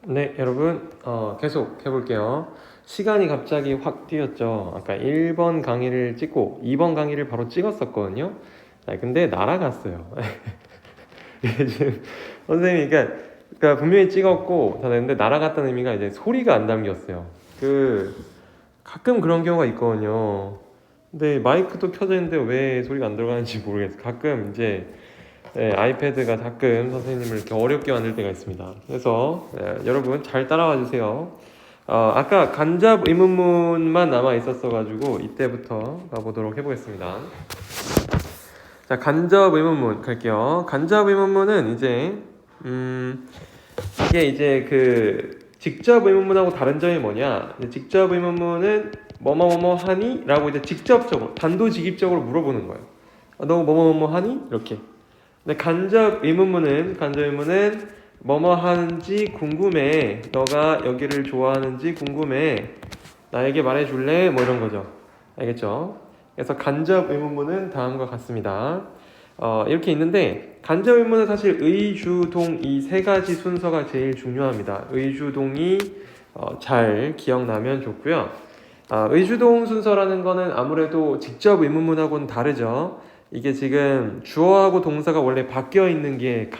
네, 여러분, 계속 해볼게요. 시간이 갑자기 확 뛰었죠. 아까 1번 강의를 찍고 2번 강의를 바로 찍었었거든요. 근데 날아갔어요. 이게 지금 선생님이, 그러니까 분명히 찍었고 다 됐는데 날아갔다는 의미가 이제 소리가 안 담겼어요. 가끔 그런 경우가 있거든요. 근데 마이크도 켜져 있는데 왜 소리가 안 들어가는지 모르겠어요. 가끔 이제 아이패드가 가끔 선생님을 이렇게 어렵게 만들 때가 있습니다. 그래서 여러분 잘 따라와 주세요. 아까 간접 의문문만 남아 있었어가지고 이때부터 가보도록 해보겠습니다. 자, 간접 의문문 갈게요. 간접 의문문은 이게 이제 직접 의문문하고 다른 점이 뭐냐? 직접 의문문은 뭐뭐 하니? 라고 이제 직접적으로 단도직입적으로 물어보는 거예요. 너 뭐뭐 하니? 이렇게. 근데 간접 의문문은 뭐뭐 하는지 궁금해. 너가 여기를 좋아하는지 궁금해. 나에게 말해줄래? 뭐 이런 거죠. 알겠죠? 그래서 간접 의문문은 다음과 같습니다. 이렇게 있는데 간접 의문은 사실 의주동 이 세 가지 순서가 제일 중요합니다. 의주동이 잘 기억나면 좋고요. 의주동 순서라는 거는 아무래도 직접 의문문하고는 다르죠. 이게 지금 주어하고 동사가 원래 바뀌어 있는 게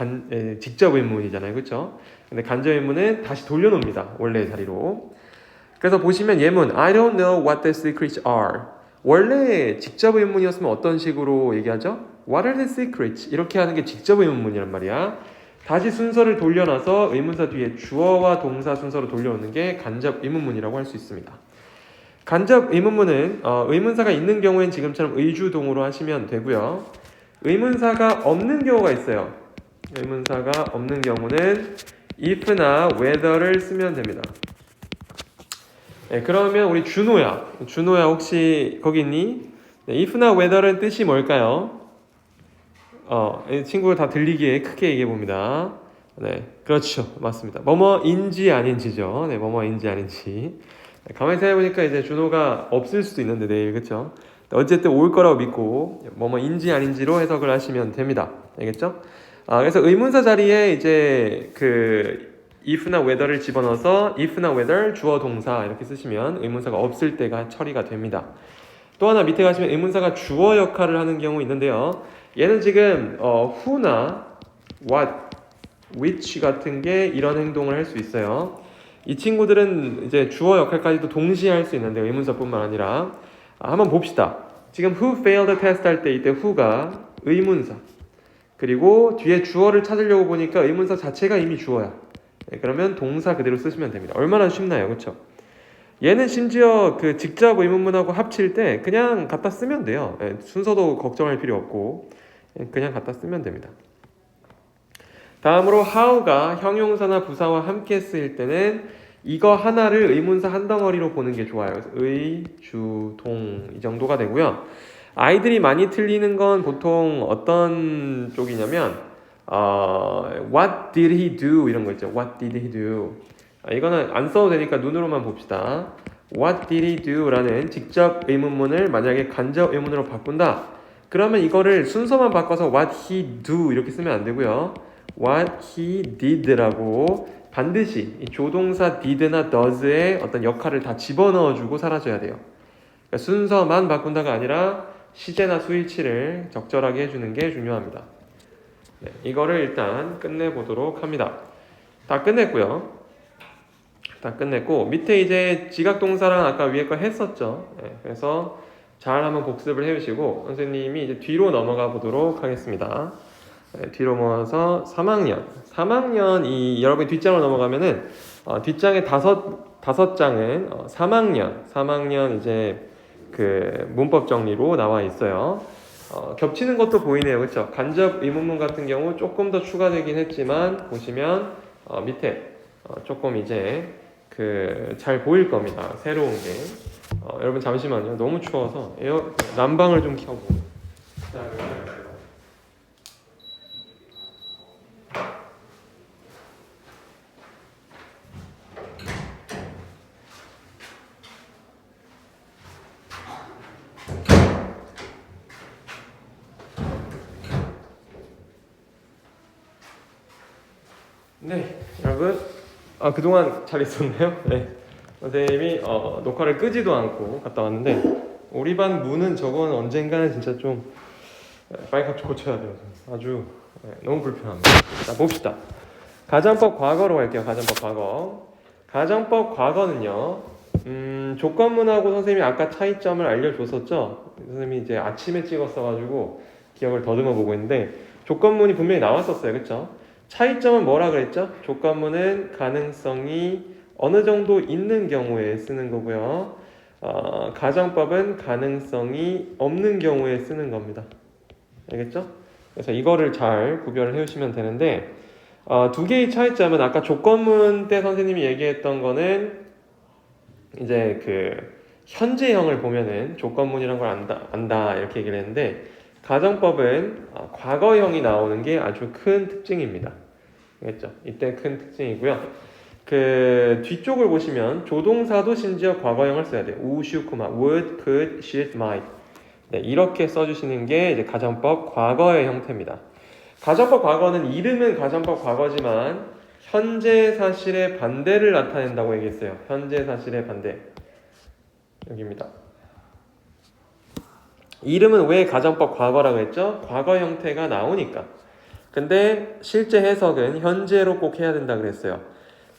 직접 의문이잖아요. 그렇죠? 근데 간접 의문은 다시 돌려놓습니다. 원래 자리로. 그래서 보시면 예문 I don't know what the secrets are. 원래 직접 의문이었으면 어떤 식으로 얘기하죠? What are the secrets? 이렇게 하는 게 직접 의문이란 말이야. 다시 순서를 돌려놔서 의문사 뒤에 주어와 동사 순서로 돌려오는 게 간접 의문문이라고 할 수 있습니다. 간접 의문문은 의문사가 있는 경우엔 지금처럼 의주동으로 하시면 되고요. 의문사가 없는 경우가 있어요. 의문사가 없는 경우는 if나 whether를 쓰면 됩니다. 그러면 우리 준호야 혹시 거기 있니? if나 whether는 뜻이 뭘까요? 친구가 다 들리기에 크게 얘기해 봅니다. 네, 그렇죠, 맞습니다. 뭐뭐인지 아닌지죠. 네, 뭐뭐인지 아닌지. 가만히 생각해보니까 이제 준호가 없을 수도 있는데 내일, 그렇죠? 어쨌든 올 거라고 믿고 뭐뭐인지 아닌지로 해석을 하시면 됩니다. 알겠죠? 그래서 의문사 자리에 이제 if나 whether를 집어넣어서 if나 whether 주어 동사 이렇게 쓰시면 의문사가 없을 때가 처리가 됩니다. 또 하나 밑에 가시면 의문사가 주어 역할을 하는 경우 있는데요. 얘는 지금 who나 what, which 같은 게 이런 행동을 할 수 있어요. 이 친구들은 이제 주어 역할까지도 동시에 할 수 있는데 의문사뿐만 아니라 한번 봅시다. 지금 who failed test 할 때 이때 who가 의문사, 그리고 뒤에 주어를 찾으려고 보니까 의문사 자체가 이미 주어야. 그러면 동사 그대로 쓰시면 됩니다. 얼마나 쉽나요? 그렇죠? 얘는 심지어 직접 의문문하고 합칠 때 그냥 갖다 쓰면 돼요. 순서도 걱정할 필요 없고 그냥 갖다 쓰면 됩니다. 다음으로 how가 형용사나 부사와 함께 쓰일 때는 이거 하나를 의문사 한 덩어리로 보는 게 좋아요. 그래서 의, 주, 동 이 정도가 되고요. 아이들이 많이 틀리는 건 보통 어떤 쪽이냐면 What did he do? 이런 거 있죠. What did he do? 이거는 안 써도 되니까 눈으로만 봅시다. What did he do? 라는 직접 의문문을 만약에 간접 의문으로 바꾼다. 그러면 이거를 순서만 바꿔서 What he do 이렇게 쓰면 안 되고요. What he did라고 반드시 이 조동사 did나 does의 어떤 역할을 다 집어넣어주고 사라져야 돼요. 그러니까 순서만 바꾼다가 아니라 시제나 수일치를 적절하게 해주는 게 중요합니다. 네, 이거를 일단 끝내보도록 합니다. 다 끝냈고요. 다 끝냈고 밑에 이제 지각동사랑 아까 위에 거 했었죠. 네, 그래서 잘 한번 복습을 해주시고 선생님이 이제 뒤로 넘어가 보도록 하겠습니다. 네, 뒤로 모아서 3학년 이 여러분이 뒷장으로 넘어가면은 뒷장에 다섯 장은 3학년 이제 문법 정리로 나와 있어요. 겹치는 것도 보이네요. 그렇죠? 간접 의문문 같은 경우 조금 더 추가되긴 했지만 보시면 밑에 조금 이제 잘 보일 겁니다. 새로운 게. 여러분 잠시만요. 너무 추워서 난방을 좀 켜고. 네, 여러분 아, 그동안 잘 있었나요? 네. 선생님이 녹화를 끄지도 않고 갔다 왔는데 우리 반 문은 저건 언젠가는 진짜 좀 빨리 고쳐야 돼요. 아주 너무 불편합니다. 자, 봅시다. 가정법 과거로 갈게요. 가정법 과거. 가정법 과거는요. 조건문하고 선생님이 아까 차이점을 알려줬었죠. 선생님이 이제 아침에 찍었어가지고 기억을 더듬어 보고 있는데 조건문이 분명히 나왔었어요. 그쵸? 차이점은 뭐라 그랬죠? 조건문은 가능성이 어느 정도 있는 경우에 쓰는 거고요. 가정법은 가능성이 없는 경우에 쓰는 겁니다. 알겠죠? 그래서 이거를 잘 구별을 해주시면 되는데 두 개의 차이점은 아까 조건문 때 선생님이 얘기했던 거는 이제 그 현재형을 보면은 조건문이란 걸 안다 이렇게 얘기를 했는데 가정법은 과거형이 나오는 게 아주 큰 특징입니다. 알겠죠? 이때 큰 특징이고요. 그 뒤쪽을 보시면 조동사도 심지어 과거형을 써야 돼요. would, would, could, should, might. 네, 이렇게 써주시는 게 이제 가정법 과거의 형태입니다. 가정법 과거는 이름은 가정법 과거지만 현재 사실의 반대를 나타낸다고 얘기했어요. 현재 사실의 반대. 여기입니다. 이름은 왜 가정법 과거라고 했죠? 과거 형태가 나오니까. 근데 실제 해석은 현재로 꼭 해야 된다 그랬어요.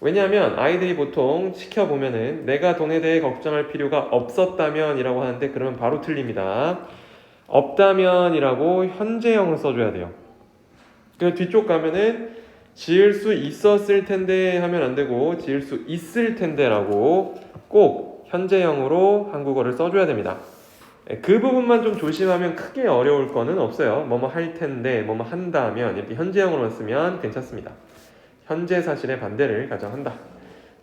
왜냐하면 아이들이 보통 시켜보면은 내가 돈에 대해 걱정할 필요가 없었다면 이라고 하는데 그러면 바로 틀립니다. 없다면 이라고 현재형을 써줘야 돼요. 그 뒤쪽 가면은 지을 수 있었을 텐데 하면 안 되고 지을 수 있을 텐데 라고 꼭 현재형으로 한국어를 써줘야 됩니다. 그 부분만 좀 조심하면 크게 어려울 거는 없어요. 뭐뭐 할 텐데, 뭐뭐 한다면 이렇게 현재형으로 쓰면 괜찮습니다. 현재 사실의 반대를 가정한다.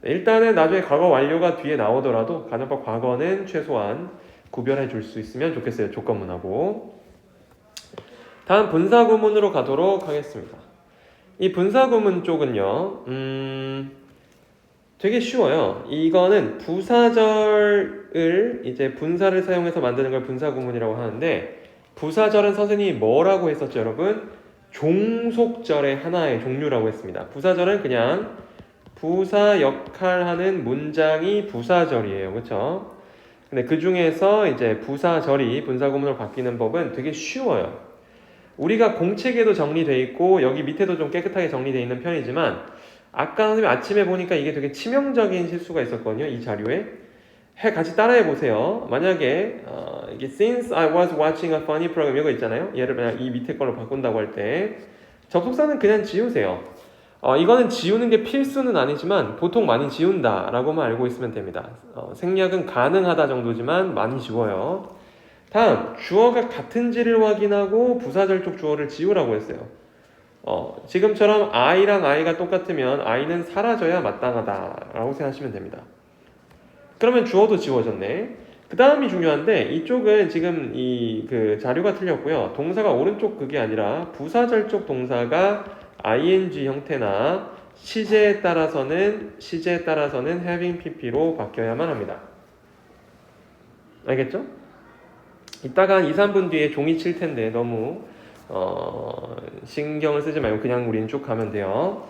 일단은 나중에 과거 완료가 뒤에 나오더라도 가정법 과거는 최소한 구별해 줄 수 있으면 좋겠어요. 조건문하고. 다음 분사구문으로 가도록 하겠습니다. 이 분사구문 쪽은요, 되게 쉬워요. 이거는 부사절을 이제 분사를 사용해서 만드는 걸 분사구문이라고 하는데 부사절은 선생님이 뭐라고 했었죠, 여러분? 종속절의 하나의 종류라고 했습니다. 부사절은 그냥 부사 역할하는 문장이 부사절이에요. 그렇죠? 근데 그 중에서 이제 부사절이 분사구문으로 바뀌는 법은 되게 쉬워요. 우리가 공책에도 정리되어 있고 여기 밑에도 좀 깨끗하게 정리되어 있는 편이지만 아까 선생님 아침에 보니까 이게 되게 치명적인 실수가 있었거든요. 이 자료에. 같이 따라해 보세요. 만약에 이게 since I was watching a funny program 이거 있잖아요. 얘를 그냥 이 밑에 걸로 바꾼다고 할 때 접속사는 그냥 지우세요. 이거는 지우는 게 필수는 아니지만 보통 많이 지운다라고만 알고 있으면 됩니다. 생략은 가능하다 정도지만 많이 지워요. 다음, 주어가 같은지를 확인하고 부사절 쪽 주어를 지우라고 했어요. 지금처럼 I랑 I가 똑같으면 I는 사라져야 마땅하다라고 생각하시면 됩니다. 그러면 주어도 지워졌네. 그 다음이 중요한데 이쪽은 지금 그 자료가 틀렸고요. 동사가 오른쪽 그게 아니라 부사절 쪽 동사가 ing 형태나 시제에 따라서는 having pp로 바뀌어야만 합니다. 알겠죠? 이따가 한 2, 3분 뒤에 종이 칠 텐데 너무 신경을 쓰지 말고 그냥 우리는 쭉 가면 돼요.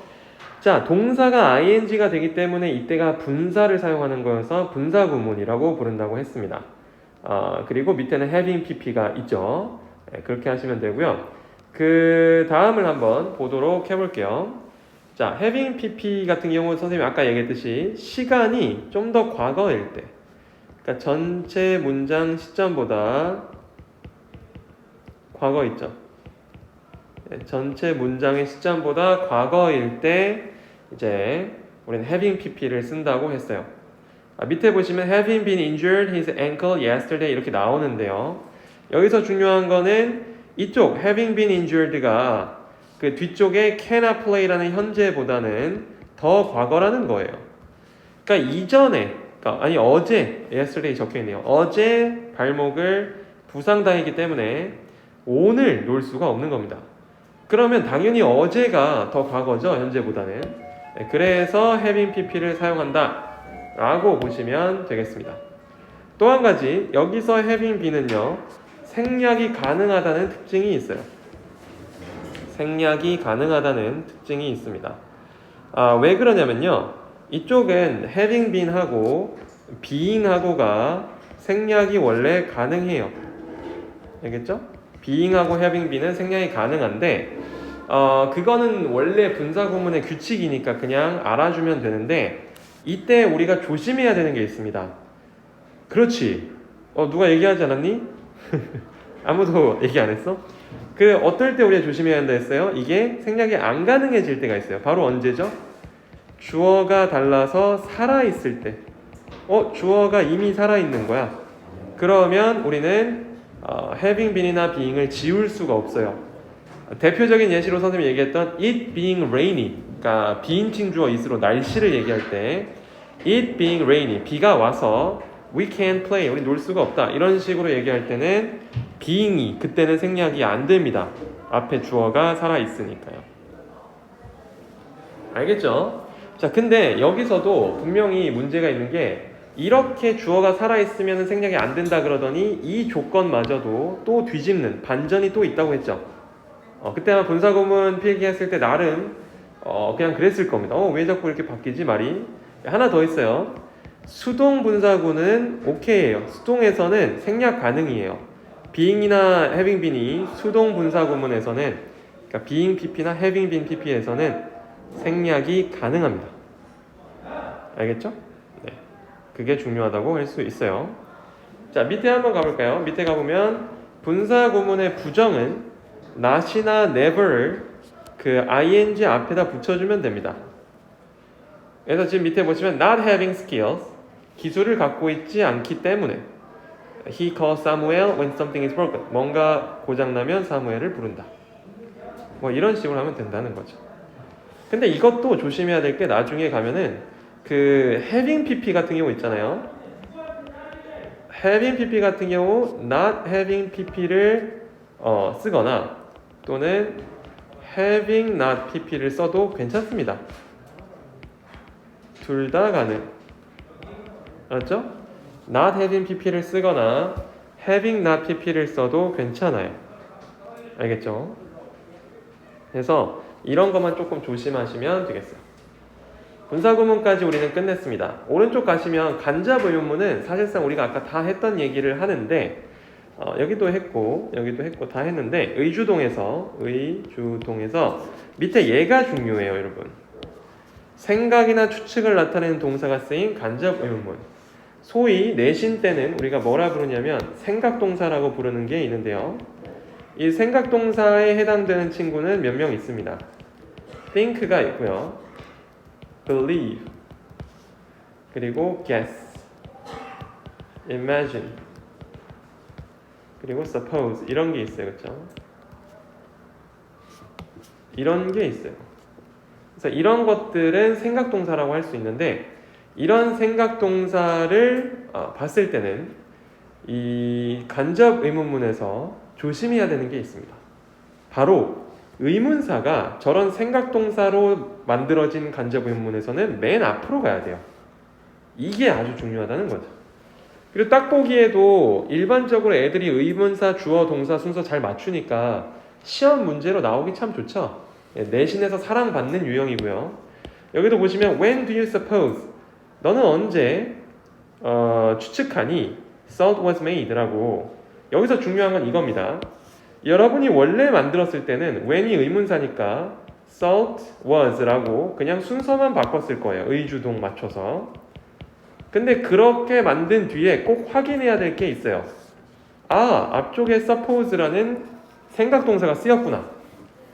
자, 동사가 ing가 되기 때문에 이때가 분사를 사용하는 거여서 분사구문이라고 부른다고 했습니다. 그리고 밑에는 having pp가 있죠. 그렇게 하시면 되고요. 그 다음을 한번 보도록 해볼게요. 자, having pp 같은 경우 선생님이 아까 얘기했듯이 시간이 좀 더 과거일 때, 그러니까 전체 문장 시점보다 과거 있죠. 전체 문장의 시점보다 과거일 때 이제 우리는 having pp를 쓴다고 했어요. 밑에 보시면 having been injured his ankle yesterday 이렇게 나오는데요. 여기서 중요한 거는 이쪽 having been injured가 그 뒤쪽에 cannot play라는 현재보다는 더 과거라는 거예요. 그러니까 이전에 어제 yesterday 적혀있네요. 어제 발목을 부상당했기 때문에 오늘 놀 수가 없는 겁니다. 그러면 당연히 어제가 더 과거죠. 현재보다는. 그래서 having pp를 사용한다 라고 보시면 되겠습니다. 또 한 가지 여기서 having be는요 생략이 가능하다는 특징이 있어요. 생략이 가능하다는 특징이 있습니다. 왜 그러냐면요 이쪽은 having been 하고 being 하고가 생략이 원래 가능해요. 알겠죠? being 하고 having been은 생략이 가능한데 그거는 원래 분사 구문의 규칙이니까 그냥 알아주면 되는데 이때 우리가 조심해야 되는 게 있습니다. 그렇지. 누가 얘기하지 않았니? 아무도 얘기 안 했어? 어떨 때 우리가 조심해야 한다 했어요? 이게 생략이 안 가능해질 때가 있어요. 바로 언제죠? 주어가 달라서 살아있을 때. 주어가 이미 살아있는 거야. 그러면 우리는 having been이나 being을 지울 수가 없어요. 대표적인 예시로 선생님이 얘기했던 it being rainy, 그러니까 비인칭 주어 it으로 날씨를 얘기할 때 it being rainy, 비가 와서 we can't play, 우리 놀 수가 없다 이런 식으로 얘기할 때는 being이 그때는 생략이 안 됩니다. 앞에 주어가 살아있으니까요. 알겠죠? 자, 근데 여기서도 분명히 문제가 있는 게 이렇게 주어가 살아있으면 생략이 안 된다 그러더니 이 조건마저도 또 뒤집는 반전이 또 있다고 했죠. 그때 아마 분사구문 필기했을 때 나름 그냥 그랬을 겁니다. 왜 자꾸 이렇게 바뀌지 말이? 하나 더 있어요. 수동 분사구는 오케이예요. 수동에서는 생략 가능이에요. being이나 having been이 수동 분사구문에서는, 그러니까 being pp나 having been pp에서는 생략이 가능합니다. 알겠죠? 네. 그게 중요하다고 할 수 있어요. 자, 밑에 한번 가볼까요? 밑에 가보면 분사구문의 부정은 not이나 never를 그 ing 앞에다 붙여주면 됩니다. 그래서 지금 밑에 보시면 not having skills, 기술을 갖고 있지 않기 때문에 he calls Samuel when something is broken, 뭔가 고장나면 사무엘을 부른다. 뭐 이런 식으로 하면 된다는 거죠. 근데 이것도 조심해야 될 게 나중에 가면은 그 having pp 같은 경우 있잖아요. having pp 같은 경우 not having pp를 쓰거나 또는 having not pp를 써도 괜찮습니다. 둘 다 가능. 알았죠? not having pp를 쓰거나 having not pp를 써도 괜찮아요. 알겠죠? 그래서 이런 것만 조금 조심하시면 되겠어요. 분사구문까지 우리는 끝냈습니다. 오른쪽 가시면 간접 의문문은 사실상 우리가 아까 다 했던 얘기를 하는데 여기도 했고 다 했는데 의주동에서 밑에 얘가 중요해요, 여러분. 생각이나 추측을 나타내는 동사가 쓰인 간접 의문문. 소위 내신 때는 우리가 뭐라 부르냐면 생각동사라고 부르는 게 있는데요. 이 생각동사에 해당되는 친구는 몇 명 있습니다. think가 있고요. believe, 그리고 guess, imagine, 그리고 suppose 이런 게 있어요. 그렇죠? 이런 게 있어요. 그래서 이런 것들은 생각동사라고 할 수 있는데 이런 생각동사를 봤을 때는 이 간접 의문문에서 조심해야 되는 게 있습니다. 바로 의문사가 저런 생각동사로 만들어진 간접 의문문에서는 맨 앞으로 가야 돼요. 이게 아주 중요하다는 거죠. 그리고 딱 보기에도 일반적으로 애들이 의문사, 주어, 동사 순서 잘 맞추니까 시험 문제로 나오기 참 좋죠. 내신에서 사랑받는 유형이고요. 여기도 보시면 when do you suppose? 너는 언제 추측하니? thought was made라고. 여기서 중요한 건 이겁니다. 여러분이 원래 만들었을 때는 when이 의문사니까 thought was라고 그냥 순서만 바꿨을 거예요. 의주동 맞춰서. 근데 그렇게 만든 뒤에 꼭 확인해야 될 게 있어요. 앞쪽에 suppose라는 생각동사가 쓰였구나.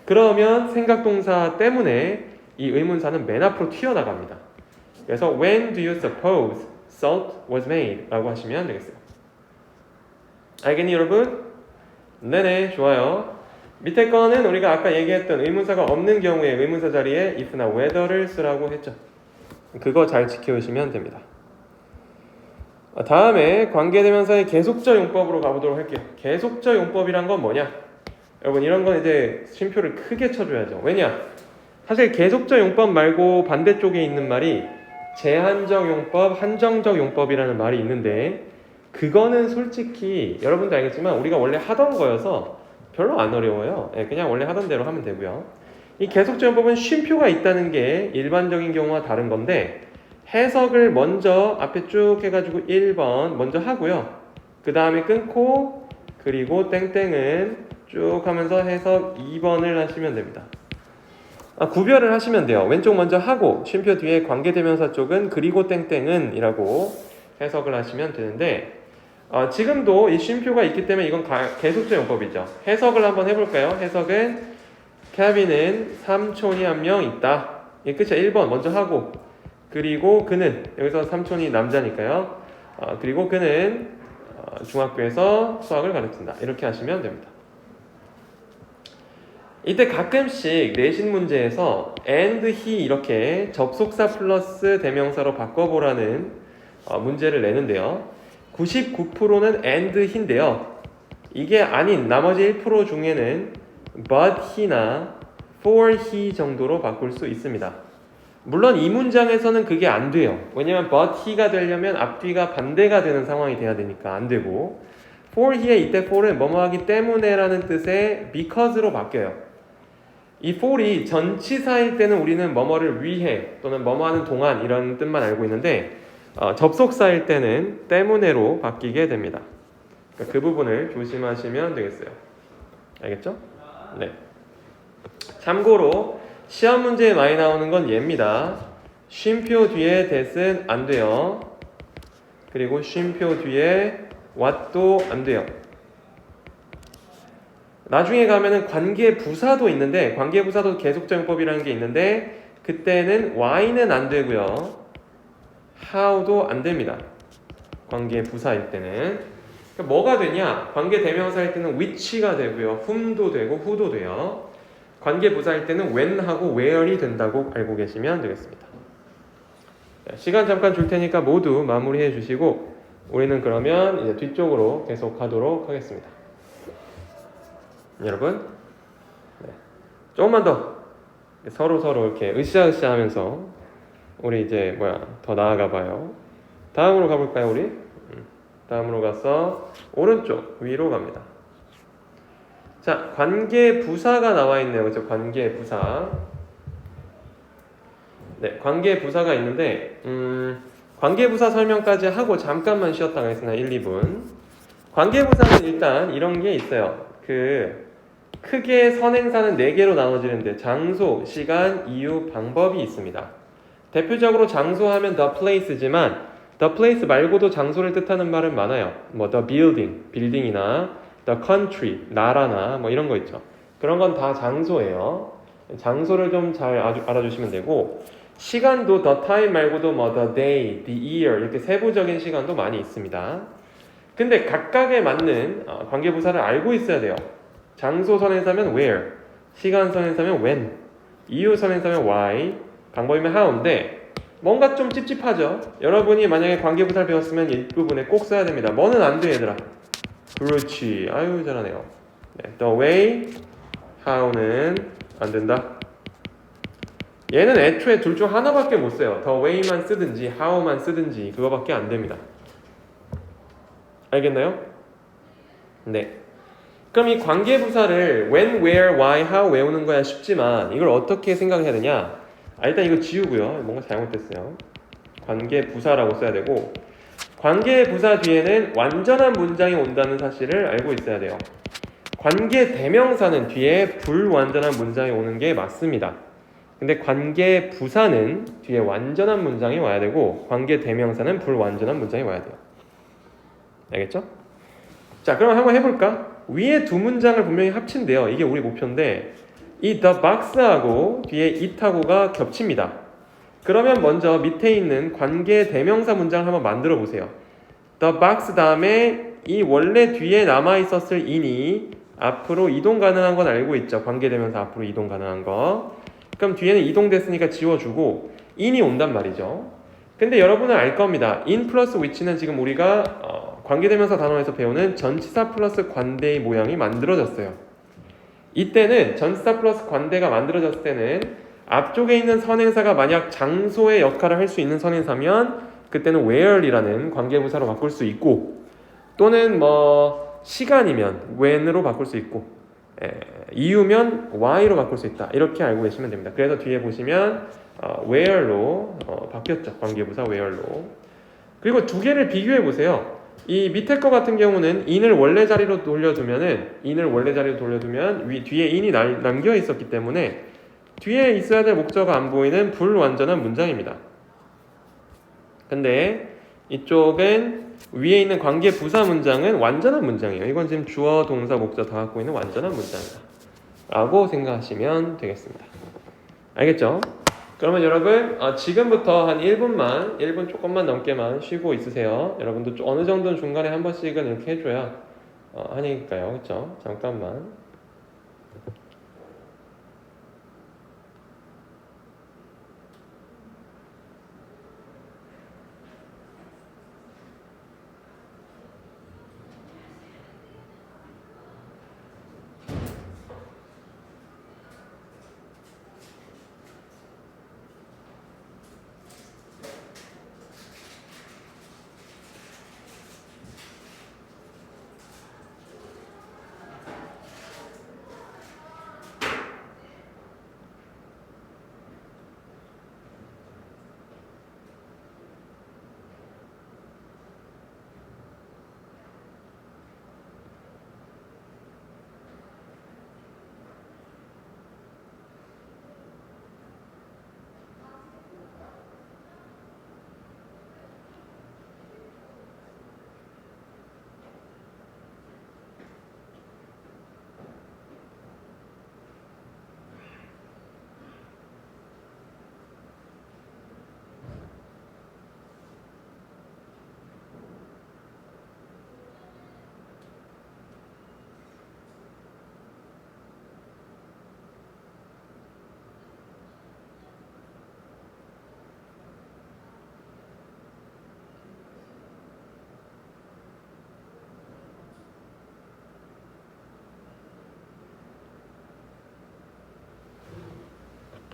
그러면 생각동사 때문에 이 의문사는 맨 앞으로 튀어나갑니다. 그래서 when do you suppose salt was made? 라고 하시면 되겠어요. 알겠니 여러분? 네네, 좋아요. 밑에 거는 우리가 아까 얘기했던 의문사가 없는 경우에 의문사 자리에 if나 whether를 쓰라고 했죠. 그거 잘 지켜주시면 됩니다. 다음에 관계대명사의 계속적 용법으로 가보도록 할게요. 계속적 용법이란 건 뭐냐? 여러분 이런 건 이제 쉼표를 크게 쳐줘야죠. 왜냐? 사실 계속적 용법 말고 반대쪽에 있는 말이 제한적 용법, 한정적 용법이라는 말이 있는데 그거는 솔직히 여러분도 알겠지만 우리가 원래 하던 거여서 별로 안 어려워요. 그냥 원래 하던 대로 하면 되고요. 이 계속적 용법은 쉼표가 있다는 게 일반적인 경우와 다른 건데 해석을 먼저 앞에 쭉 해가지고 1번 먼저 하고요. 그 다음에 끊고 그리고 땡땡은 쭉 하면서 해석 2번을 하시면 됩니다. 구별을 하시면 돼요. 왼쪽 먼저 하고 쉼표 뒤에 관계대명사 쪽은 그리고 땡땡은 이라고 해석을 하시면 되는데 지금도 이 쉼표가 있기 때문에 이건 계속적 용법이죠. 해석을 한번 해볼까요? 해석은 케빈은 삼촌이 한 명 있다. 이게 끝이야. 1번 먼저 하고 그리고 그는 여기서 삼촌이 남자니까요. 그리고 그는 중학교에서 수학을 가르친다. 이렇게 하시면 됩니다. 이때 가끔씩 내신 문제에서 and, he 이렇게 접속사 플러스 대명사로 바꿔보라는 문제를 내는데요. 99%는 and, he인데요. 이게 아닌 나머지 1% 중에는 but he나 for he 정도로 바꿀 수 있습니다. 물론 이 문장에서는 그게 안 돼요. 왜냐면 but he가 되려면 앞뒤가 반대가 되는 상황이 돼야 되니까 안 되고 for he의 이때 for은 뭐뭐 하기 때문에 라는 뜻의 because로 바뀌어요. 이 for이 전치사일 때는 우리는 뭐뭐를 위해 또는 뭐뭐 하는 동안 이런 뜻만 알고 있는데 접속사일 때는 때문에로 바뀌게 됩니다. 그러니까 그 부분을 조심하시면 되겠어요. 알겠죠? 네. 참고로 시험 문제에 많이 나오는 건 얘입니다. 쉼표 뒤에 that은 안 돼요. 그리고 쉼표 뒤에 what도 안 돼요. 나중에 가면은 관계부사도 있는데 관계부사도 계속적용법이라는 게 있는데 그때는 why는 안 되고요. how도 안 됩니다. 관계부사일 때는 그러니까 뭐가 되냐? 관계대명사일 때는 which가 되고요. whom도 되고 who도 돼요. 관계부사일 때는 when하고 where이 된다고 알고 계시면 되겠습니다. 시간 잠깐 줄 테니까 모두 마무리해 주시고 우리는 그러면 이제 뒤쪽으로 계속 가도록 하겠습니다. 여러분, 네. 조금만 더 서로 이렇게 으쌰으쌰 하면서 우리 이제 더 나아가 봐요. 다음으로 가볼까요, 우리? 다음으로 가서 오른쪽 위로 갑니다. 자, 관계부사가 나와 있네요. 그렇죠? 관계부사. 네, 관계부사가 있는데 관계부사 설명까지 하고 잠깐만 쉬었다 가겠습니다. 1, 2분. 관계부사는 일단 이런 게 있어요. 크게 선행사는 4개로 나눠지는데 장소, 시간, 이유, 방법이 있습니다. 대표적으로 장소 하면 the place지만 the place 말고도 장소를 뜻하는 말은 많아요. the building, 빌딩이나 the country, 나라나 이런 거 있죠. 그런 건 다 장소예요. 장소를 좀 잘 알아주시면 되고 시간도 the time 말고도 the day, the year 이렇게 세부적인 시간도 많이 있습니다. 근데 각각에 맞는 관계부사를 알고 있어야 돼요. 장소 선행사면 where, 시간 선행사면 when, 이유 선행사면 why, 방법이면 how인데 뭔가 좀 찝찝하죠? 여러분이 만약에 관계부사를 배웠으면 이 부분에 꼭 써야 됩니다. 뭐는 안 돼, 얘들아. 그렇지. 아유, 잘하네요. 네, the way, how는 안 된다. 얘는 애초에 둘 중 하나밖에 못 써요. the way만 쓰든지 how만 쓰든지 그거밖에 안 됩니다. 알겠나요? 네. 그럼 이 관계부사를 when, where, why, how 외우는 거야 쉽지만 이걸 어떻게 생각해야 되냐? 일단 이거 지우고요. 뭔가 잘못됐어요. 관계부사라고 써야 되고 관계부사 뒤에는 완전한 문장이 온다는 사실을 알고 있어야 돼요. 관계대명사는 뒤에 불완전한 문장이 오는 게 맞습니다. 근데 관계부사는 뒤에 완전한 문장이 와야 되고 관계대명사는 불완전한 문장이 와야 돼요. 알겠죠? 자, 그럼 한번 해볼까? 위에 두 문장을 분명히 합친대요. 이게 우리 목표인데 이 the box하고 뒤에 it하고가 겹칩니다. 그러면 먼저 밑에 있는 관계대명사 문장을 한번 만들어 보세요. the box 다음에 이 원래 뒤에 남아있었을 in이 앞으로 이동 가능한 건 알고 있죠. 관계대명사 앞으로 이동 가능한 거. 그럼 뒤에는 이동됐으니까 지워주고 in이 온단 말이죠. 근데 여러분은 알 겁니다. in 플러스 which는 지금 우리가 관계대명사 단어에서 배우는 전치사 플러스 관대의 모양이 만들어졌어요. 이때는 전치사 플러스 관대가 만들어졌을 때는 앞쪽에 있는 선행사가 만약 장소의 역할을 할 수 있는 선행사면 그때는 where이라는 관계부사로 바꿀 수 있고 또는 시간이면 when으로 바꿀 수 있고 이유면 why로 바꿀 수 있다. 이렇게 알고 계시면 됩니다. 그래서 뒤에 보시면 where로 바뀌었죠. 관계부사 where로. 그리고 두 개를 비교해 보세요. 이 밑에 거 같은 경우는 in을 원래 자리로 돌려두면 뒤에 in이 남겨 있었기 때문에 뒤에 있어야 될 목적어가 안 보이는 불완전한 문장입니다. 근데 이쪽은 위에 있는 관계 부사 문장은 완전한 문장이에요. 이건 지금 주어, 동사, 목적 다 갖고 있는 완전한 문장이다 라고 생각하시면 되겠습니다. 알겠죠? 그러면 여러분 지금부터 한 1분 조금만 넘게만 쉬고 있으세요. 여러분도 어느 정도는 중간에 한 번씩은 이렇게 해줘야 하니까요. 그렇죠? 잠깐만.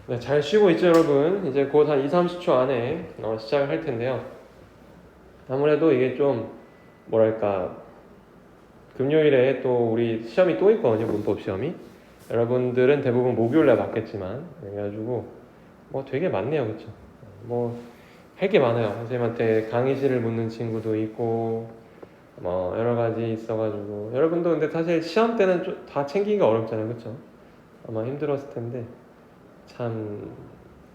네, 잘 쉬고 있죠 여러분? 이제 곧 한 2-30초 안에 시작을 할 텐데요. 아무래도 이게 좀 뭐랄까 금요일에 또 우리 시험이 또 있거든요. 문법 시험이. 여러분들은 대부분 목요일날 받겠지만 그래가지고 뭐 되게 많네요. 그쵸? 뭐 할 게 많아요. 선생님한테 강의실을 묻는 친구도 있고 뭐 여러 가지 있어가지고 여러분도 근데 사실 시험 때는 좀 다 챙기기가 어렵잖아요. 그쵸? 아마 힘들었을 텐데 참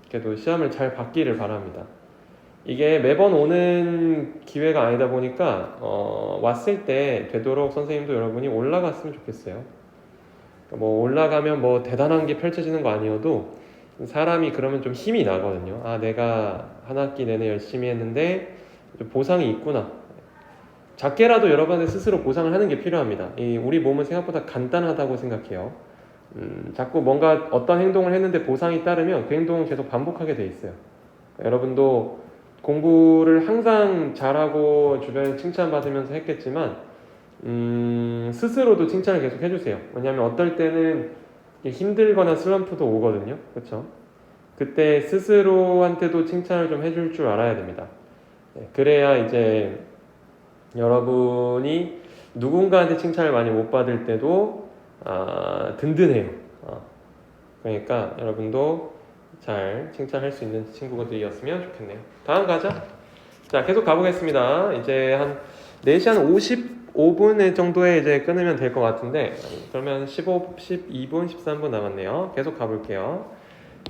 그래도 시험을 잘 받기를 바랍니다. 이게 매번 오는 기회가 아니다 보니까 왔을 때 되도록 선생님도 여러분이 올라갔으면 좋겠어요. 뭐 올라가면 뭐 대단한 게 펼쳐지는 거 아니어도 사람이 그러면 좀 힘이 나거든요. 아, 내가 한 학기 내내 열심히 했는데 보상이 있구나. 작게라도 여러분들 스스로 보상을 하는 게 필요합니다. 우리 몸은 생각보다 간단하다고 생각해요. 자꾸 뭔가 어떤 행동을 했는데 보상이 따르면 그 행동은 계속 반복하게 돼 있어요. 여러분도 공부를 항상 잘하고 주변에 칭찬받으면서 했겠지만 스스로도 칭찬을 계속 해주세요. 왜냐하면 어떨 때는 힘들거나 슬럼프도 오거든요. 그렇죠? 그때 스스로한테도 칭찬을 좀 해줄 줄 알아야 됩니다. 그래야 이제 여러분이 누군가한테 칭찬을 많이 못 받을 때도 든든해요. 그러니까 여러분도 잘 칭찬할 수 있는 친구들이었으면 좋겠네요. 다음 가자. 자, 계속 가보겠습니다. 이제 한 4시 한 55분 정도에 이제 끊으면 될 것 같은데 그러면 12분, 13분 남았네요. 계속 가볼게요.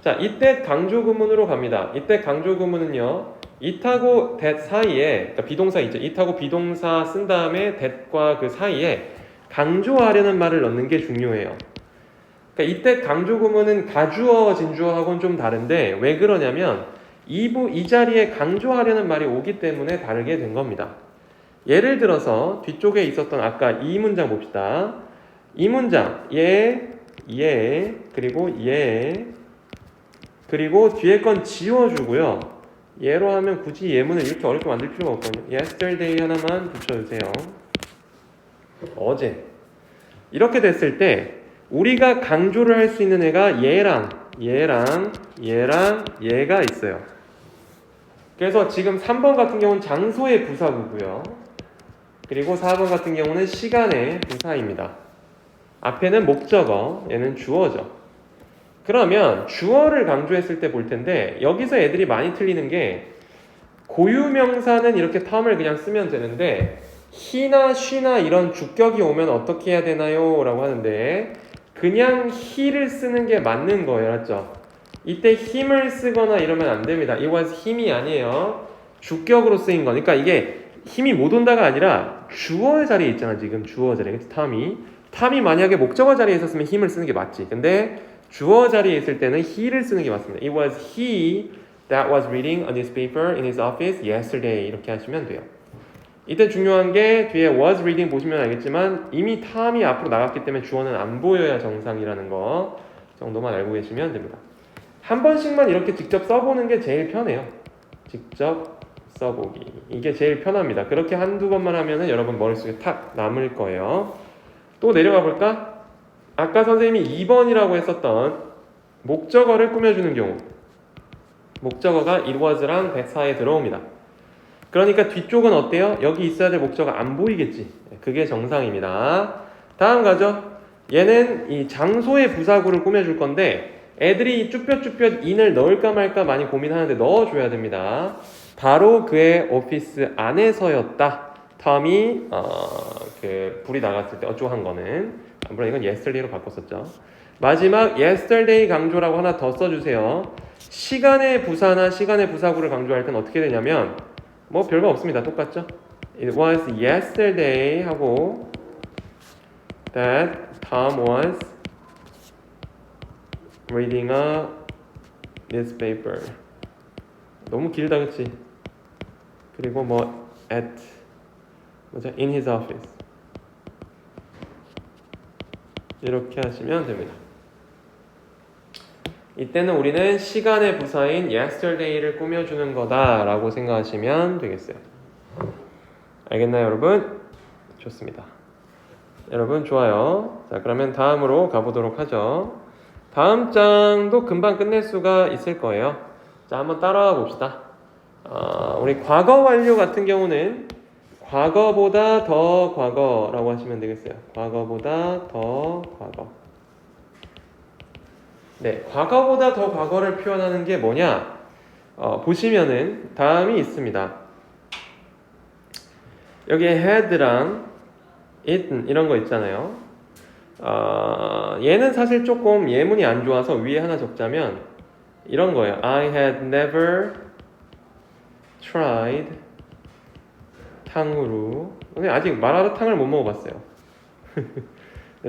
자, 이때 강조 구문으로 갑니다. 이때 강조 구문은요, it하고 that 사이에, 그러니까 비동사 있죠. it하고 비동사 쓴 다음에 that과 그 사이에 강조하려는 말을 넣는 게 중요해요. 그러니까 이때 강조 구문은 가주어, 진주어하고는 좀 다른데 왜 그러냐면 이 자리에 강조하려는 말이 오기 때문에 다르게 된 겁니다. 예를 들어서 뒤쪽에 있었던 아까 이 문장 봅시다. 이 문장 그리고 뒤에 건 지워주고요. 얘로 하면 굳이 예문을 이렇게 어렵게 만들 필요가 없거든요. yesterday 하나만 붙여주세요. 어제. 이렇게 됐을 때 우리가 강조를 할 수 있는 애가 얘랑 얘가 있어요. 그래서 지금 3번 같은 경우는 장소의 부사구고요. 그리고 4번 같은 경우는 시간의 부사입니다. 앞에는 목적어, 얘는 주어죠. 그러면 주어를 강조했을 때 볼 텐데 여기서 애들이 많이 틀리는 게 고유명사는 이렇게 term을 그냥 쓰면 되는데 he나 she나 이런 주격이 오면 어떻게 해야 되나요? 라고 하는데 그냥 he를 쓰는 게 맞는 거예요. 알았죠? 이때 힘을 쓰거나 이러면 안 됩니다. it was 힘이 아니에요. 주격으로 쓰인 거니까 이게 힘이 못 온다가 아니라 주어 자리에 있잖아. 지금 주어 자리에. 탐이 만약에 목적어 자리에 있었으면 힘을 쓰는 게 맞지. 근데 주어 자리에 있을 때는 he를 쓰는 게 맞습니다. It was he that was reading a newspaper in his office yesterday. 이렇게 하시면 돼요. 이때 중요한 게 뒤에 was reading 보시면 알겠지만 이미 탐이 앞으로 나갔기 때문에 주어는 안 보여야 정상이라는 거 정도만 알고 계시면 됩니다. 한 번씩만 이렇게 직접 써보는 게 제일 편해요. 직접 써보기. 이게 제일 편합니다. 그렇게 한두 번만 하면은 여러분 머릿속에 탁 남을 거예요. 또 내려가 볼까? 아까 선생님이 2번이라고 했었던 목적어를 꾸며주는 경우. 목적어가 it was랑 대사에 들어옵니다. 그러니까 뒤쪽은 어때요? 여기 있어야 될 목적어가 안 보이겠지. 그게 정상입니다. 다음 가죠. 얘는 이 장소의 부사구를 꾸며줄 건데 애들이 쭈뼛쭈뼛 in을 넣을까 말까 많이 고민하는데 넣어줘야 됩니다. 바로 그의 오피스 안에서였다. 텀이 그 불이 나갔을 때 어쩌고 한 거는 물론 이건 yesterday로 바꿨었죠. 마지막 yesterday 강조라고 하나 더 써주세요. 시간의 부사나 시간의 부사구를 강조할 땐 어떻게 되냐면 뭐 별거 없습니다. 똑같죠? It was yesterday 하고 that Tom was reading a newspaper. 너무 길다 그치? 그리고 뭐 at in his office 이렇게 하시면 됩니다. 이때는 우리는 시간의 부사인 yesterday를 꾸며주는 거다라고 생각하시면 되겠어요. 알겠나요, 여러분? 좋습니다. 여러분 좋아요. 자, 그러면 다음으로 가보도록 하죠. 다음 장도 금방 끝낼 수가 있을 거예요. 자, 한번 따라와 봅시다. 우리 과거 완료 같은 경우는 과거보다 더 과거라고 하시면 되겠어요. 과거보다 더 과거. 네, 과거보다 더 과거를 표현하는 게 뭐냐? 보시면은 다음이 있습니다. 여기에 had랑 eaten 이런 거 있잖아요. 얘는 사실 조금 예문이 안 좋아서 위에 하나 적자면 이런 거예요. I had never tried 탕후루. 근데 아직 마라탕을 못 먹어봤어요.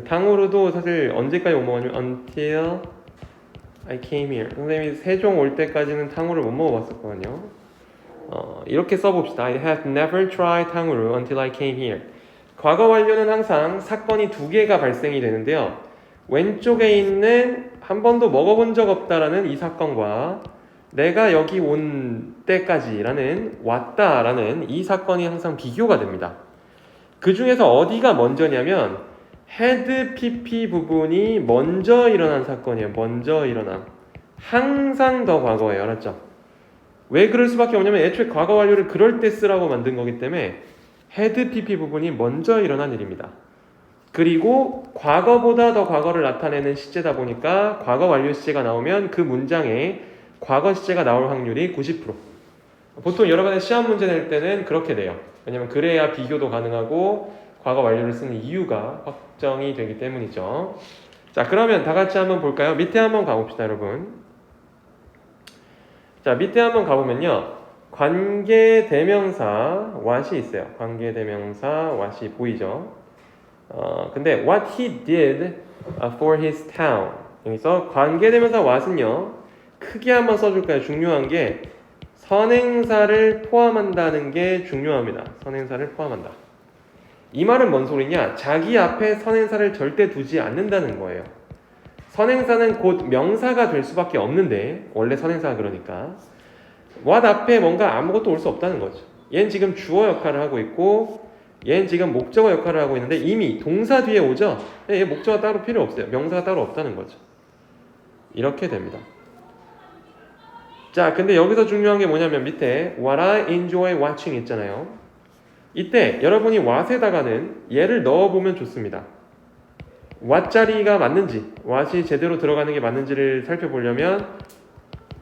탕후루도 사실 언제까지 못 먹었냐면 until I came here. 선생님이 세종 올 때까지는 탕후루를 못 먹어봤었거든요. 이렇게 써봅시다. I had never tried 탕후루 until I came here. 과거 완료는 항상 사건이 두 개가 발생이 되는데요. 왼쪽에 있는 한 번도 먹어본 적 없다라는 이 사건과 내가 여기 온 때까지라는 왔다라는 이 사건이 항상 비교가 됩니다. 그 중에서 어디가 먼저냐면 had pp 부분이 먼저 일어난 사건이에요. 먼저 일어난. 항상 더 과거예요. 알았죠? 왜 그럴 수밖에 없냐면 애초에 과거 완료를 그럴 때 쓰라고 만든 거기 때문에 had pp 부분이 먼저 일어난 일입니다. 그리고 과거보다 더 과거를 나타내는 시제다 보니까 과거 완료 시제가 나오면 그 문장에 과거 시제가 나올 확률이 90%. 보통 여러분의 시험 문제 낼 때는 그렇게 돼요. 왜냐면 그래야 비교도 가능하고 과거 완료를 쓰는 이유가 확정이 되기 때문이죠. 자, 그러면 다 같이 한번 볼까요? 밑에 한번 가봅시다, 여러분. 자, 밑에 한번 가보면요. 관계대명사 what이 있어요. 관계대명사 what이 보이죠? 근데 what he did for his town. 여기서 관계대명사 what은요. 크게 한번 써줄까요? 중요한 게 선행사를 포함한다는 게 중요합니다. 선행사를 포함한다. 이 말은 뭔 소리냐? 자기 앞에 선행사를 절대 두지 않는다는 거예요. 선행사는 곧 명사가 될 수밖에 없는데 원래 선행사가 그러니까 what 앞에 뭔가 아무것도 올 수 없다는 거죠. 얘는 지금 주어 역할을 하고 있고 얘는 지금 목적어 역할을 하고 있는데 이미 동사 뒤에 오죠? 얘 목적어가 따로 필요 없어요. 명사가 따로 없다는 거죠. 이렇게 됩니다. 자, 근데 여기서 중요한 게 뭐냐면 밑에 What I enjoy watching 있잖아요. 이때 여러분이 what에다가는 얘를 넣어보면 좋습니다. what 자리가 맞는지, what이 제대로 들어가는 게 맞는지를 살펴보려면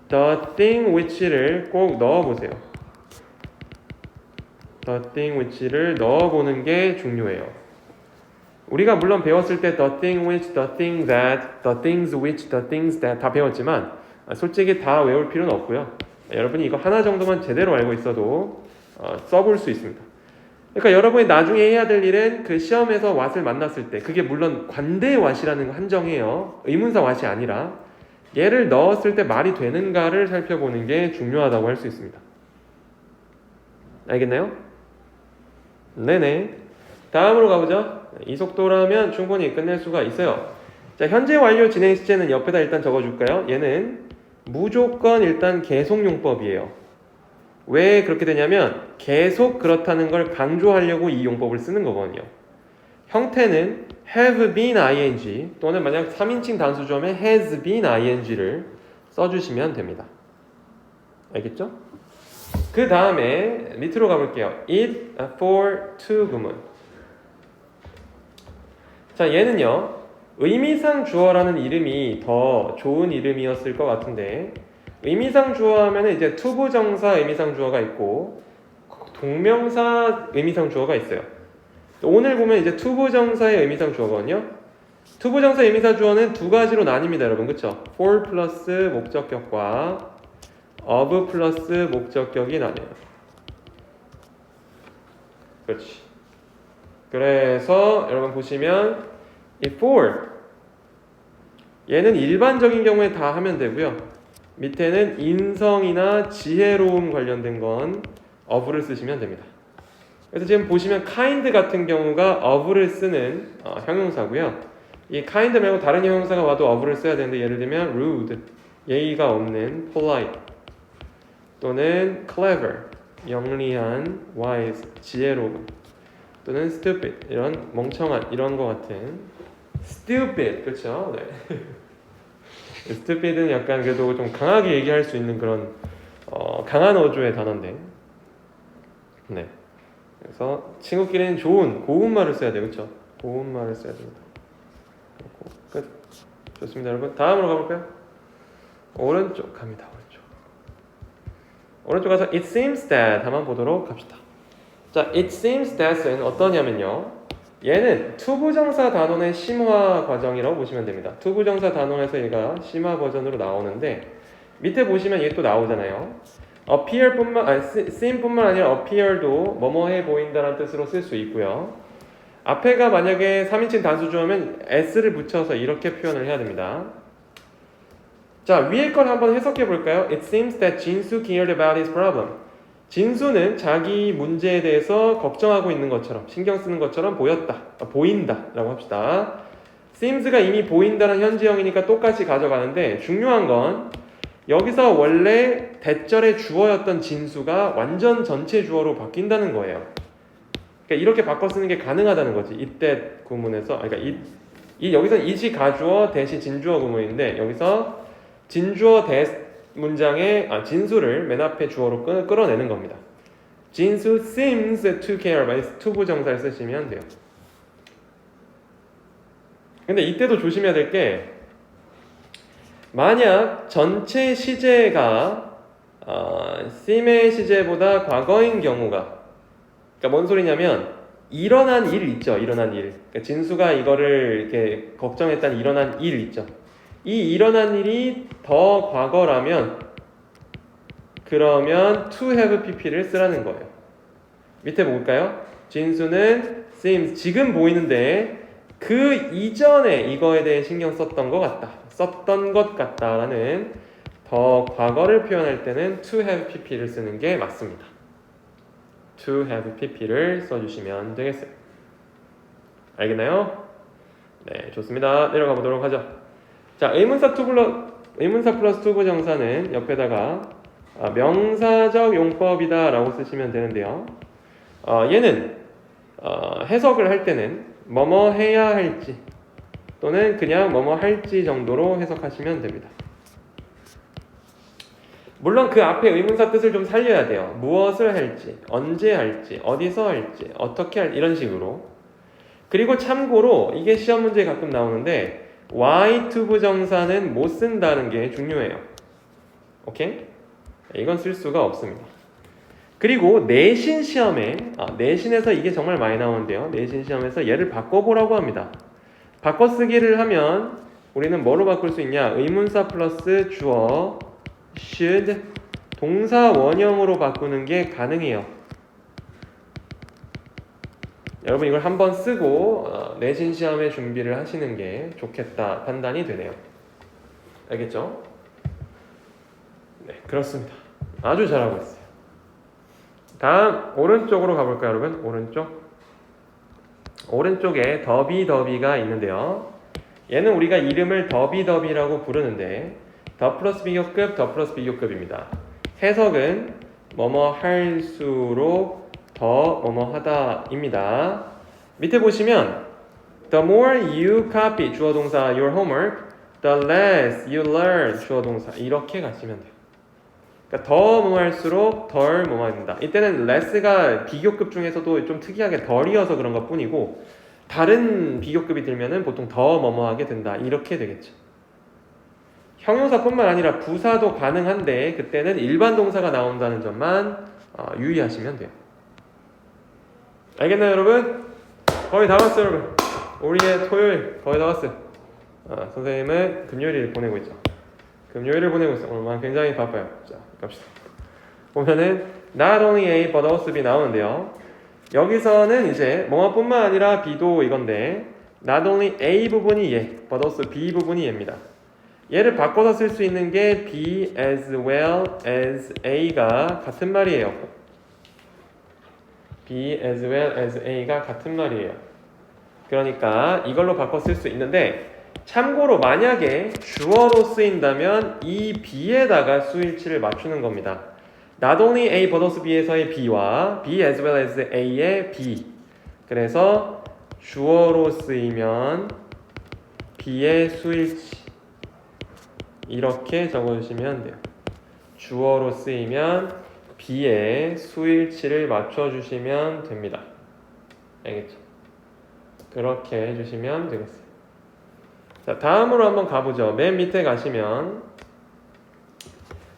the thing which를 꼭 넣어보세요. the thing which를 넣어보는 게 중요해요. 우리가 물론 배웠을 때 the thing which, the thing that, the things which, the things that 다 배웠지만 솔직히 다 외울 필요는 없고요. 여러분이 이거 하나 정도만 제대로 알고 있어도 써볼 수 있습니다. 그러니까 여러분이 나중에 해야 될 일은 그 시험에서 what을 만났을 때 그게 물론 관대 what이라는 거 한정해요. 의문사 what이 아니라 얘를 넣었을 때 말이 되는가를 살펴보는 게 중요하다고 할 수 있습니다. 알겠나요? 네네. 다음으로 가보죠. 이 속도라면 충분히 끝낼 수가 있어요. 자, 현재 완료 진행 시제는 옆에다 일단 적어줄까요? 얘는 무조건 일단 계속용법이에요. 왜 그렇게 되냐면 계속 그렇다는 걸 강조하려고 이 용법을 쓰는 거거든요. 형태는 have been ing 또는 만약 3인칭 단수점에 has been ing를 써주시면 됩니다. 알겠죠? 그 다음에 밑으로 가볼게요. it for to 구문. 자, 얘는요 의미상 주어라는 이름이 더 좋은 이름이었을 것 같은데 의미상 주어 하면 이제 투부정사 의미상 주어가 있고 동명사 의미상 주어가 있어요. 오늘 보면 이제 투부정사의 의미상 주어거든요. 투부정사 의미상 주어는 두 가지로 나뉩니다, 여러분. 그쵸? for 플러스 목적격과 of 플러스 목적격이 나뉘어요. 그렇지. 그래서 여러분 보시면 이 for 얘는 일반적인 경우에 다 하면 되고요. 밑에는 인성이나 지혜로움 관련된 건 of를 쓰시면 됩니다. 그래서 지금 보시면 kind 같은 경우가 of를 쓰는 형용사고요. 이 kind 말고 다른 형용사가 와도 of를 써야 되는데 예를 들면 rude, 예의가 없는, polite 또는 clever, 영리한, wise, 지혜로운 또는 stupid, 이런 멍청한 이런 거 같은 stupid, 그렇죠? 네. stupid은 약간 그래도 좀 강하게 얘기할 수 있는 그런 강한 어조의 단어인데, 네. 그래서 친구끼리는 좋은 고운말을 써야 돼요, 그렇죠? 고운말을 써야 됩니다. 끝. 좋습니다, 여러분. 다음으로 가볼까요? 오른쪽 갑니다. 오른쪽 가서 it seems that 한번 보도록 합시다. 자, it seems that은 어떠냐면요. 얘는 투부정사 단원의 심화 과정이라고 보시면 됩니다. 투부정사 단원에서 얘가 심화 버전으로 나오는데 밑에 보시면 얘 또 나오잖아요. seem뿐만 아니라 appear도 뭐뭐해 보인다는 뜻으로 쓸 수 있고요. 앞에가 만약에 3인칭 단수 주어면 s를 붙여서 이렇게 표현을 해야 됩니다. 자, 위에 걸 한번 해석해 볼까요? It seems that 진수 cared about his problem. 진수는 자기 문제에 대해서 걱정하고 있는 것처럼, 신경 쓰는 것처럼 보인다 라고 합시다. seems가 이미 보인다는 현재형이니까 똑같이 가져가는데 중요한 건 여기서 원래 대절의 주어였던 진수가 완전 전체 주어로 바뀐다는 거예요. 그러니까 이렇게 바꿔 쓰는 게 가능하다는 거지. 이때 구문에서, 그러니까 여기서 it이 가주어 대시 진주어 구문인데 여기서 진주어 문장의 진수를 맨 앞에 주어로 끌어내는 겁니다. 진수 seems to care about 투부정사를 쓰시면 돼요. 근데 이때도 조심해야 될 게 만약 전체 시제가 seem의 시제보다 과거인 경우가, 그러니까 뭔 소리냐면 일어난 일 있죠. 일어난 일. 그러니까 진수가 이거를 이렇게 걱정했다는 일어난 일 있죠. 이 일어난 일이 더 과거라면 그러면 to have pp를 쓰라는 거예요. 밑에 볼까요? 진수는 seems 지금 보이는데 그 이전에 이거에 대해 신경 썼던 것 같다라는 더 과거를 표현할 때는 to have pp를 쓰는 게 맞습니다. to have pp를 써주시면 되겠어요. 알겠나요? 네, 좋습니다. 내려가 보도록 하죠. 자, 의문사 플러스 투부정사는 옆에다가 명사적 용법이다 라고 쓰시면 되는데요. 얘는 해석을 할 때는 뭐뭐 해야 할지 또는 그냥 뭐뭐 할지 정도로 해석하시면 됩니다. 물론 그 앞에 의문사 뜻을 좀 살려야 돼요. 무엇을 할지, 언제 할지, 어디서 할지, 어떻게 할지 이런 식으로. 그리고 참고로 이게 시험 문제에 가끔 나오는데 Y2 부정사는 못 쓴다는 게 중요해요. 오케이? 이건 쓸 수가 없습니다. 그리고 내신 시험에 내신에서 이게 정말 많이 나오는데요. 내신 시험에서 얘를 바꿔보라고 합니다. 바꿔쓰기를 하면 우리는 뭐로 바꿀 수 있냐? 의문사 플러스 주어 should 동사 원형으로 바꾸는 게 가능해요. 여러분 이걸 한번 쓰고 내신 시험에 준비를 하시는 게 좋겠다 판단이 되네요. 알겠죠? 네, 그렇습니다. 아주 잘하고 있어요. 다음 오른쪽으로 가볼까요, 여러분? 오른쪽에 더비가 있는데요. 얘는 우리가 이름을 더비라고 부르는데 더 플러스 비교급입니다. 해석은 뭐뭐 할수록 더 뭐뭐 하다입니다. 밑에 보시면 the more you copy 주어 동사 your homework, the less you learn 주어 동사 이렇게 가시면 돼요. 그러니까 더 뭐뭐 할수록 덜 뭐뭐 합니다. 이때는 less가 비교급 중에서도 좀 특이하게 덜이어서 그런 것 뿐이고 다른 비교급이 들면은 보통 더 뭐뭐 하게 된다 이렇게 되겠죠. 형용사뿐만 아니라 부사도 가능한데 그때는 일반 동사가 나온다는 점만 유의하시면 돼요. 알겠나요, 여러분? 거의 다 왔어요, 여러분. 우리의 토요일 거의 다 왔어요. 선생님은 금요일을 보내고 있죠. 오늘만 굉장히 바빠요. 자, 갑시다. 보면은 not only A but also B 나오는데요. 여기서는 이제 뭐뿐만 아니라 B도 이건데 not only A 부분이 얘, but also B 부분이 얘입니다. 얘를 바꿔서 쓸 수 있는 게 B as well as A가 같은 말이에요. B as well as A가 같은 말이에요. 그러니까 이걸로 바꿔 쓸 수 있는데 참고로 만약에 주어로 쓰인다면 이 B에다가 수일치를 맞추는 겁니다. Not only A but also B에서의 B와 B as well as A의 B. 그래서 주어로 쓰이면 B의 수일치 이렇게 적어주시면 돼요. 주어로 쓰이면 B의 수일치를 맞춰주시면 됩니다. 알겠죠? 그렇게 해주시면 되겠어요. 자, 다음으로 한번 가보죠. 맨 밑에 가시면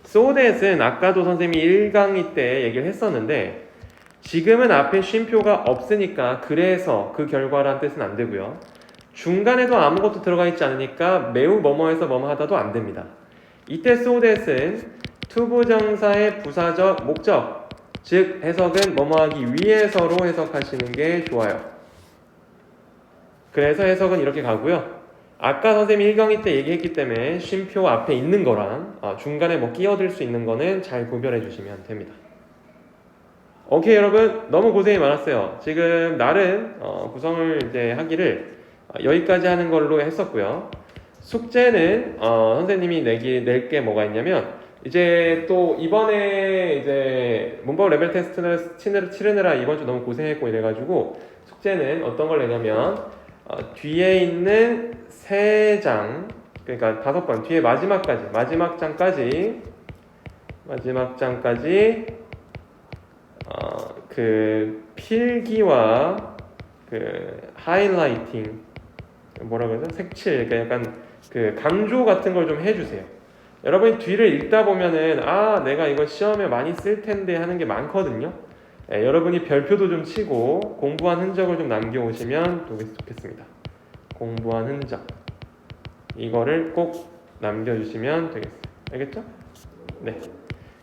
so that은 아까도 선생님이 1강의 때 얘기를 했었는데 지금은 앞에 쉼표가 없으니까 그래서 그 결과란 뜻은 안 되고요. 중간에도 아무것도 들어가 있지 않으니까 매우 뭐뭐해서 뭐뭐 하다도 안 됩니다. 이때 so that은 투부정사의 부사적 목적, 즉 해석은 뭐뭐하기 위해서로 해석하시는 게 좋아요. 그래서 해석은 이렇게 가고요. 아까 선생님이 1강의 때 얘기했기 때문에 쉼표 앞에 있는 거랑 중간에 뭐 끼어들 수 있는 거는 잘 구별해 주시면 됩니다. 오케이, 여러분 너무 고생이 많았어요. 지금 나름 구성을 이제 하기를 여기까지 하는 걸로 했었고요. 숙제는 선생님이 낼 게 뭐가 있냐면 이제 또 이번에 이제 문법 레벨 테스트를 치르느라 이번 주 너무 고생했고 이래가지고 숙제는 어떤 걸 내냐면 뒤에 있는 3장, 그러니까 5번 뒤에 마지막 장까지 그 필기와 그 하이라이팅 뭐라 그러죠? 색칠, 그러니까 약간 그 강조 같은 걸 좀 해주세요. 여러분이 뒤를 읽다 보면은 내가 이거 시험에 많이 쓸 텐데 하는 게 많거든요. 여러분이 별표도 좀 치고 공부한 흔적을 좀 남겨오시면 좋겠습니다. 공부한 흔적 이거를 꼭 남겨주시면 되겠어요. 알겠죠? 네.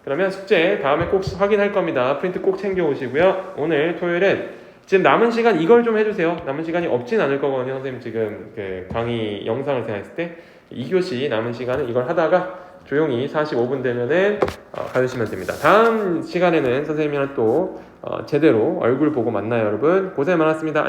그러면 숙제 다음에 꼭 확인할 겁니다. 프린트 꼭 챙겨오시고요. 오늘 토요일은 지금 남은 시간 이걸 좀 해주세요. 남은 시간이 없진 않을 거거든요. 선생님 지금 그 강의 영상을 생각했을 때 2교시 남은 시간은 이걸 하다가 조용히 45분 되면은 가주시면 됩니다. 다음 시간에는 선생님이랑 또 제대로 얼굴 보고 만나요, 여러분. 고생 많았습니다.